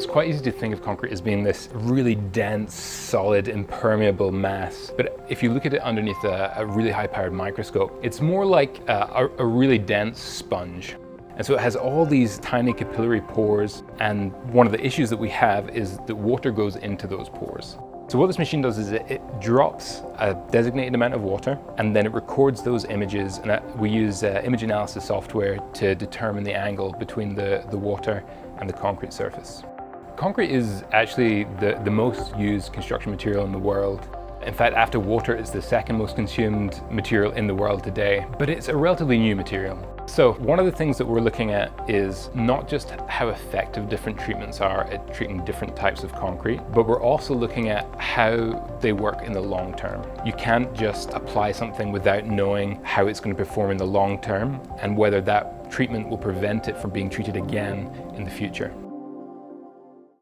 It's quite easy to think of concrete as being this really dense, solid, impermeable mass. But if you look at it underneath a really high-powered microscope, it's more like a really dense sponge. And so it has all these tiny capillary pores, and one of the issues that we have is that water goes into those pores. So what this machine does is it drops a designated amount of water, and then it records those images, and we use image analysis software to determine the angle between the water and the concrete surface. Concrete is actually the most used construction material in the world. In fact, after water, it's the second most consumed material in the world today, but it's a relatively new material. So one of the things that we're looking at is not just how effective different treatments are at treating different types of concrete, but we're also looking at how they work in the long term. You can't just apply something without knowing how it's going to perform in the long term and whether that treatment will prevent it from being treated again in the future.